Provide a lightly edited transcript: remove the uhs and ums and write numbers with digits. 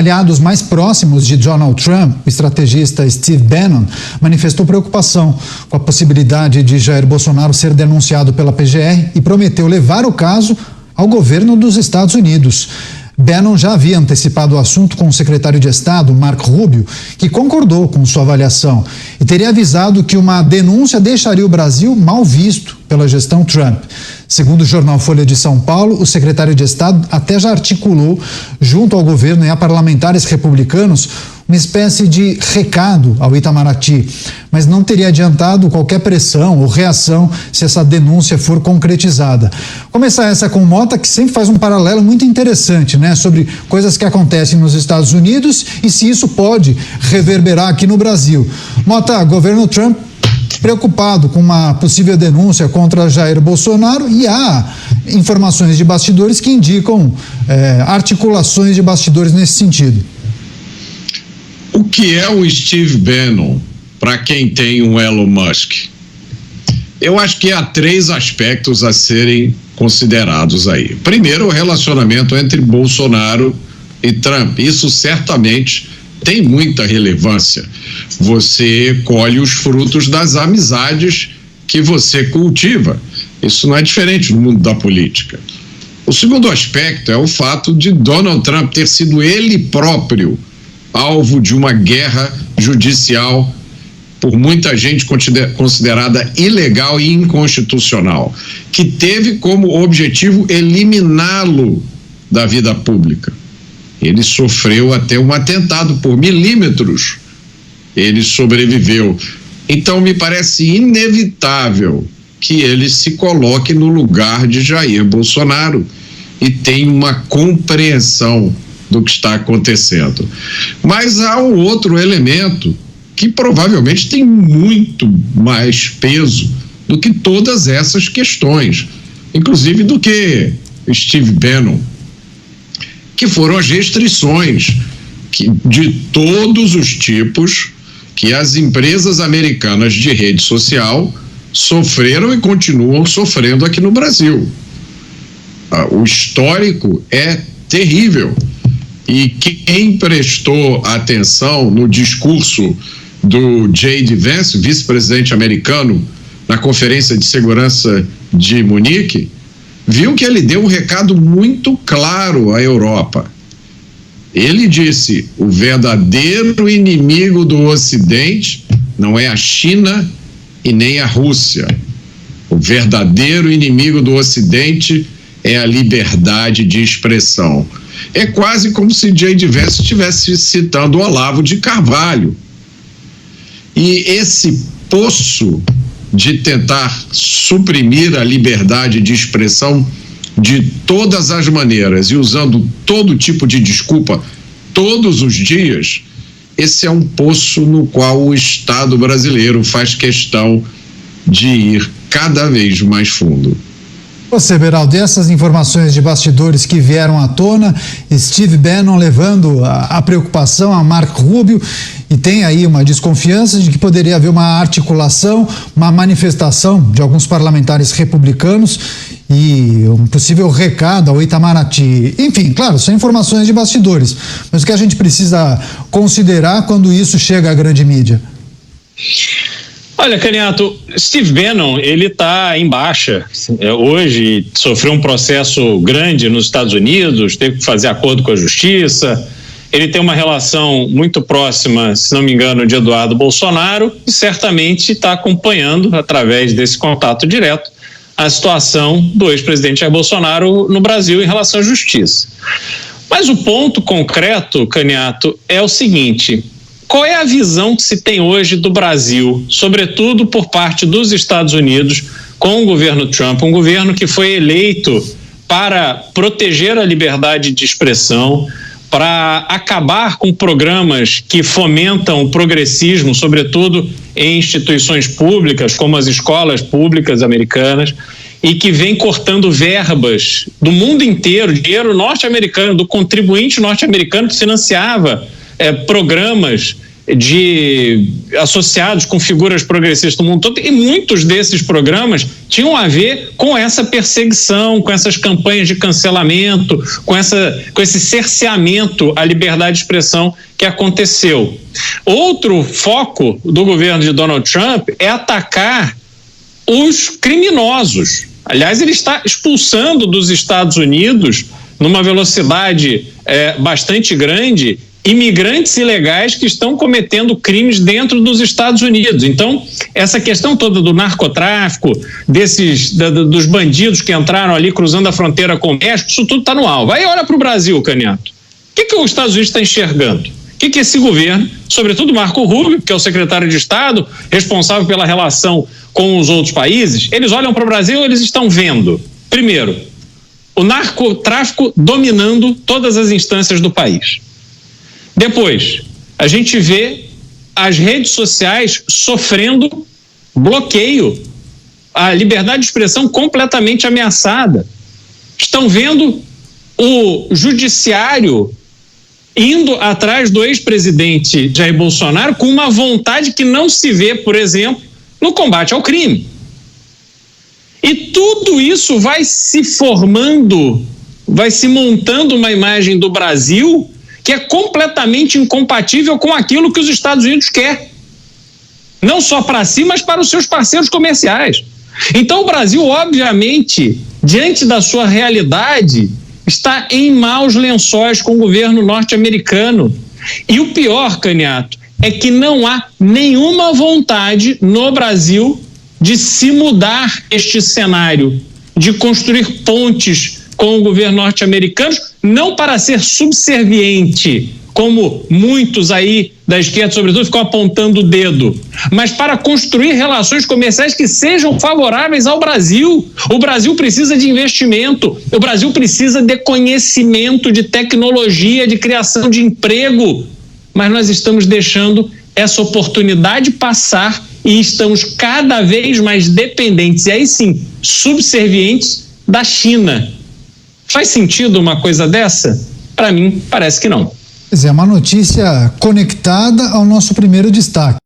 Aliados mais próximos de Donald Trump, o estrategista Steve Bannon, manifestou preocupação com a possibilidade de Jair Bolsonaro ser denunciado pela PGR e prometeu levar o caso ao governo dos Estados Unidos. Bannon já havia antecipado o assunto com o secretário de Estado, Marco Rubio, que concordou com sua avaliação e teria avisado que uma denúncia deixaria o Brasil mal visto pela gestão Trump. Segundo o jornal Folha de São Paulo, o secretário de Estado até já articulou, junto ao governo e a parlamentares republicanos, uma espécie de recado ao Itamaraty, mas não teria adiantado qualquer pressão ou reação se essa denúncia for concretizada. Começar essa com o Mota, que sempre faz um paralelo muito interessante, né, sobre coisas que acontecem nos Estados Unidos e se isso pode reverberar aqui no Brasil. Mota, governo Trump preocupado com uma possível denúncia contra Jair Bolsonaro e há informações de bastidores que indicam articulações de bastidores nesse sentido. O que é o Steve Bannon para quem tem um Elon Musk? Eu acho que há 3 aspectos a serem considerados aí. Primeiro, o relacionamento entre Bolsonaro e Trump. Isso certamente tem muita relevância. Você colhe os frutos das amizades que você cultiva. Isso não é diferente no mundo da política. O segundo aspecto é o fato de Donald Trump ter sido ele próprio alvo de uma guerra judicial por muita gente considerada ilegal e inconstitucional, que teve como objetivo eliminá-lo da vida pública. Ele sofreu até um atentado por milímetros. Ele sobreviveu. Então, me parece inevitável que ele se coloque no lugar de Jair Bolsonaro e tenha uma compreensão do que está acontecendo. Mas há um outro elemento que provavelmente tem muito mais peso do que todas essas questões, inclusive do que Steve Bannon, que foram as restrições de todos os tipos que as empresas americanas de rede social sofreram e continuam sofrendo aqui no Brasil. O histórico é terrível. E quem prestou atenção no discurso do J.D. Vance, vice-presidente americano, na Conferência de Segurança de Munique, viu que ele deu um recado muito claro à Europa. Ele disse: o verdadeiro inimigo do Ocidente não é a China e nem a Rússia. O verdadeiro inimigo do Ocidente é a liberdade de expressão. É quase como se J.D. Vance estivesse citando Olavo de Carvalho. E esse poço de tentar suprimir a liberdade de expressão de todas as maneiras e usando todo tipo de desculpa todos os dias, esse é um poço no qual o Estado brasileiro faz questão de ir cada vez mais fundo. Você, Beraldo, essas informações de bastidores que vieram à tona, Steve Bannon levando a preocupação a Marco Rubio, e tem aí uma desconfiança de que poderia haver uma articulação, uma manifestação de alguns parlamentares republicanos e um possível recado ao Itamaraty. Enfim, claro, são informações de bastidores, mas o que a gente precisa considerar quando isso chega à grande mídia? Olha, Caniato, Steve Bannon, ele está em baixa. Hoje sofreu um processo grande nos Estados Unidos, teve que fazer acordo com a justiça. Ele tem uma relação muito próxima, se não me engano, de Eduardo Bolsonaro e certamente está acompanhando, através desse contato direto, a situação do ex-presidente Jair Bolsonaro no Brasil em relação à justiça. Mas o ponto concreto, Caniato, é o seguinte: qual é a visão que se tem hoje do Brasil, sobretudo por parte dos Estados Unidos, com o governo Trump, um governo que foi eleito para proteger a liberdade de expressão, para acabar com programas que fomentam o progressismo, sobretudo em instituições públicas, como as escolas públicas americanas, e que vem cortando verbas do mundo inteiro, dinheiro norte-americano, do contribuinte norte-americano que financiava programas associados com figuras progressistas do mundo todo, e muitos desses programas tinham a ver com essa perseguição, com essas campanhas de cancelamento, com esse cerceamento à liberdade de expressão que aconteceu. Outro foco do governo de Donald Trump é atacar os criminosos. Aliás, ele está expulsando dos Estados Unidos, numa velocidade bastante grande, imigrantes ilegais que estão cometendo crimes dentro dos Estados Unidos. Então, essa questão toda do narcotráfico, dos bandidos que entraram ali cruzando a fronteira com o México, isso tudo está no alvo. Aí olha para o Brasil, Caniato. O que os Estados Unidos está enxergando? O que esse governo, sobretudo Marco Rubio, que é o secretário de Estado, responsável pela relação com os outros países, eles olham para o Brasil e eles estão vendo, primeiro, o narcotráfico dominando todas as instâncias do país. Depois, a gente vê as redes sociais sofrendo bloqueio, a liberdade de expressão completamente ameaçada. Estão vendo o judiciário indo atrás do ex-presidente Jair Bolsonaro com uma vontade que não se vê, por exemplo, no combate ao crime. E tudo isso vai se formando, vai se montando uma imagem do Brasil que é completamente incompatível com aquilo que os Estados Unidos quer. Não só para si, mas para os seus parceiros comerciais. Então o Brasil, obviamente, diante da sua realidade, está em maus lençóis com o governo norte-americano. E o pior, Caniato, é que não há nenhuma vontade no Brasil de se mudar este cenário, de construir pontes com o governo norte-americano, não para ser subserviente, como muitos aí da esquerda, sobretudo, ficam apontando o dedo, mas para construir relações comerciais que sejam favoráveis ao Brasil. O Brasil precisa de investimento, o Brasil precisa de conhecimento, de tecnologia, de criação de emprego, mas nós estamos deixando essa oportunidade passar e estamos cada vez mais dependentes, e aí sim, subservientes da China. Faz sentido uma coisa dessa? Para mim, parece que não. É uma notícia conectada ao nosso primeiro destaque.